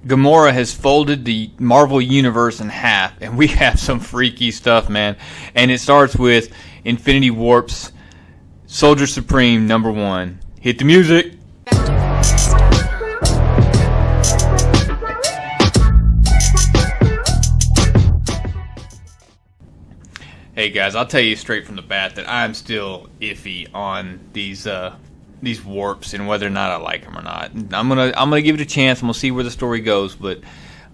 Gamora has folded the Marvel Universe in half, and we have some freaky stuff, man. And it starts with Infinity Warp's Soldier Supreme #1. Hit the music. Hey guys, I'll tell you straight from the bat that I'm still iffy on these warps and whether or not I like them or not. I'm gonna give it a chance and we'll see where the story goes, but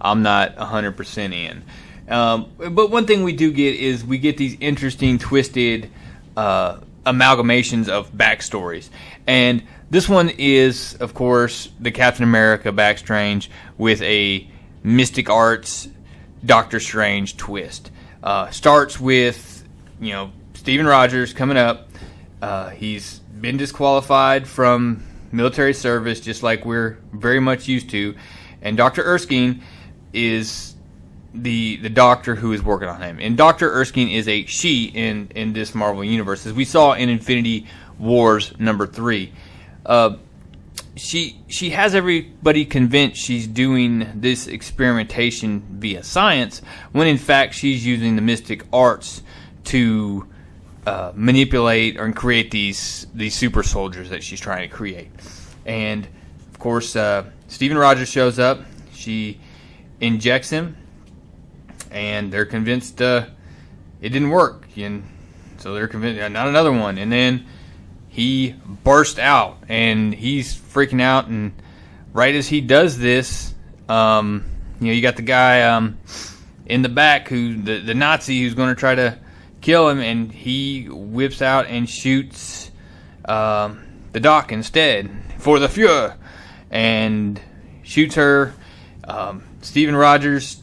I'm not 100% in. But one thing we do get is we get these interesting, twisted amalgamations of backstories, and this one is, of course, the Captain America backstrange with a Mystic Arts Doctor Strange twist. Starts with, Steven Rogers coming up. He's been disqualified from military service, just like we're very much used to. And Dr. Erskine is the doctor who is working on him. And Dr. Erskine is a she in this Marvel universe, as we saw in Infinity Wars #3. She has everybody convinced she's doing this experimentation via science, when in fact she's using the mystic arts to manipulate or create these super soldiers that she's trying to create. And of course, Steven Rogers shows up. She injects him, and they're convinced it didn't work, and so they're convinced not another one. And then he burst out, and he's freaking out. And right as he does this, you got the guy in the back, who the Nazi who's going to try to kill him, and he whips out and shoots the Doc instead for the Fuhrer, and shoots her. Steven Rogers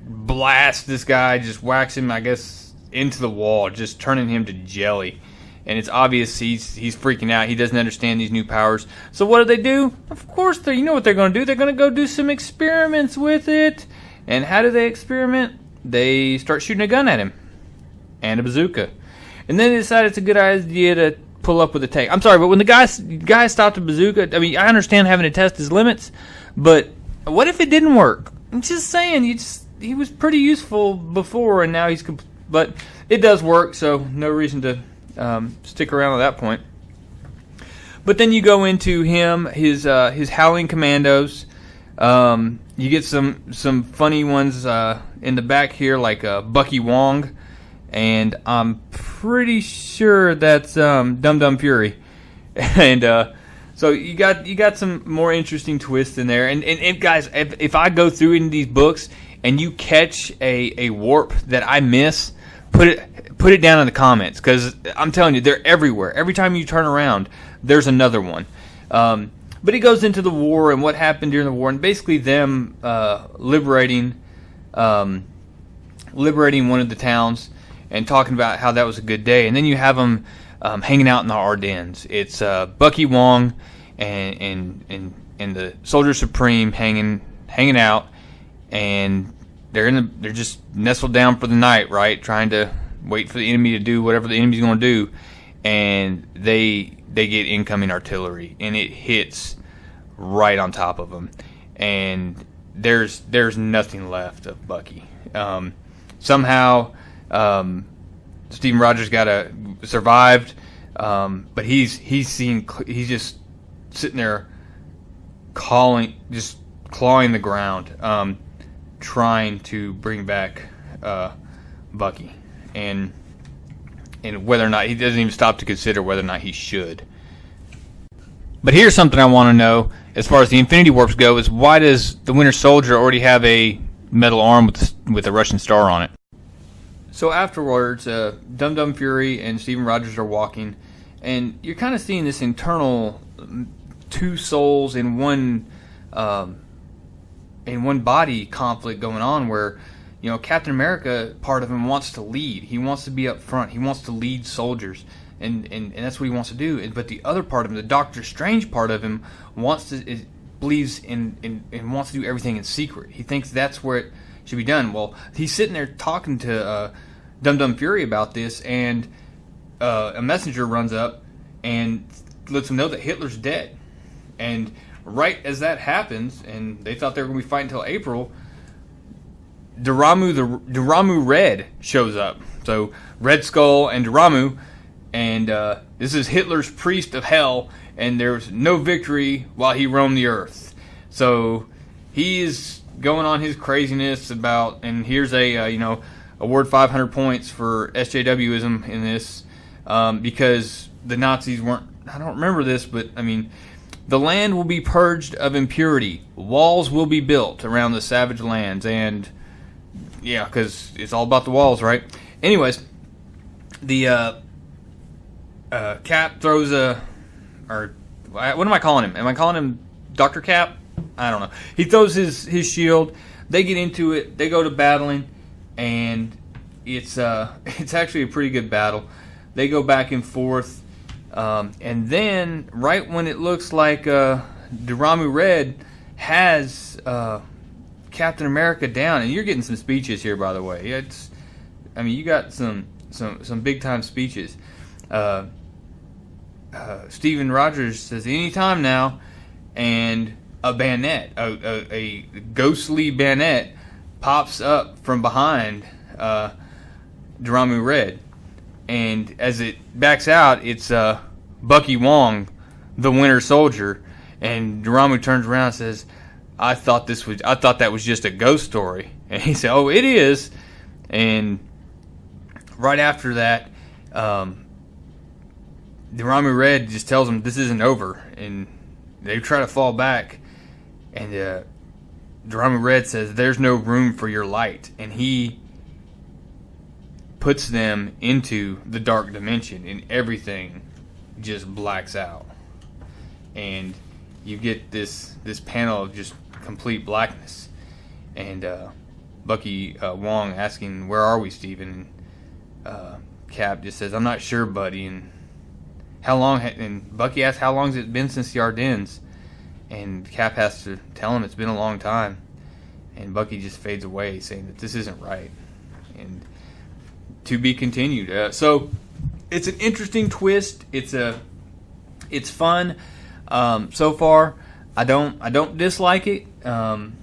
blasts this guy, just whacks him, I guess, into the wall, just turning him to jelly. And it's obvious he's freaking out. He doesn't understand these new powers. So what do? Of course, you know what they're going to do. They're going to go do some experiments with it. And how do they experiment? They start shooting a gun at him. And a bazooka. And then they decide it's a good idea to pull up with a tank. I'm sorry, but when the guy stopped the bazooka, I mean, I understand having to test his limits, but what if it didn't work? I'm just saying, he was pretty useful before, and now he's... But it does work, so no reason to stick around at that point. But then you go into his Howling Commandos. You get some funny ones in the back here, like Bucky Wong, and I'm pretty sure that's Dum Dum Fury. And so you got some more interesting twists in there. And guys, if I go through in these books and you catch a warp that I miss, put it down in the comments, because I'm telling you, they're everywhere. Every time you turn around, there's another one. But it goes into the war and what happened during the war, and basically them liberating one of the towns, and talking about how that was a good day. And then you have them hanging out in the Ardennes. It's Bucky Wong and the Soldier Supreme hanging out, and they're just nestled down for the night, right? Trying to wait for the enemy to do whatever the enemy's going to do, and they get incoming artillery, and it hits right on top of them, and there's nothing left of Bucky. Somehow, Steven Rogers survived, but he's just sitting there clawing the ground, trying to bring back Bucky, and whether or not he doesn't even stop to consider whether or not he should. But here's something I want to know as far as the Infinity Warps go: is why does the Winter Soldier already have a metal arm with a Russian star on it? So afterwards, Dum Dum Fury and Steven Rogers are walking, and you're kind of seeing this internal two souls in one body conflict going on, where Captain America, part of him wants to lead. He wants to be up front. He wants to lead soldiers, and that's what he wants to do. But the other part of him, the Doctor Strange part of him, believes in and wants to do everything in secret. He thinks that's where it should be done. Well, he's sitting there talking to Dum Dum Fury about this, and a messenger runs up and lets him know that Hitler's dead. And right as that happens, and they thought they were going to be fighting until April, Duramu Red shows up. So Red Skull and Duramu, and this is Hitler's priest of hell, and there's no victory while he roamed the earth. So he is going on his craziness about, and here's a award 500 points for SJWism in this, because the Nazis weren't. I don't remember this, but I mean, the land will be purged of impurity. Walls will be built around the savage lands, and yeah, because it's all about the walls, right? Anyways, the Cap throws or what am I calling him? Am I calling him Dr. Cap? I don't know. He throws his shield. They get into it. They go to battling, and it's actually a pretty good battle. They go back and forth, and then right when it looks like Duramu Red has Captain America down, and you're getting some speeches here, by the way. You got some big time speeches. Steven Rogers says anytime now, and a bayonet, a ghostly bayonet, pops up from behind Duramu Red, and as it backs out, it's Bucky Wong, the Winter Soldier, and Duramu turns around and says, I thought that was just a ghost story. And he said, oh, it is. And right after that, Duramu Red just tells him this isn't over, and they try to fall back, and Duramu Red says there's no room for your light, and he puts them into the dark dimension, and everything just blacks out, and you get this panel of just complete blackness, and Bucky Wong asking, where are we, Steven? And Cap just says, I'm not sure, buddy. And how long? And Bucky asks, how long has it been since the Ardennes? And Cap has to tell him it's been a long time. And Bucky just fades away, saying that this isn't right, and to be continued. So it's an interesting twist. It's fun. So far, I don't dislike it, I'm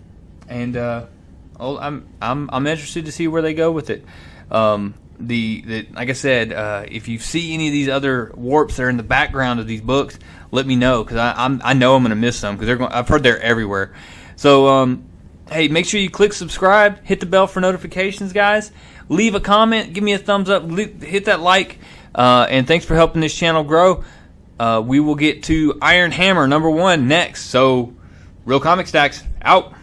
interested to see where they go with it. Like I said, if you see any of these other warps that are in the background of these books, let me know, because I know I'm going to miss some, because I've heard they're everywhere. So hey, make sure you click subscribe, hit the bell for notifications, guys. Leave a comment, give me a thumbs up, hit that like, and thanks for helping this channel grow. We will get to Iron Hammer #1 next. So, Real Comic Stacks, out.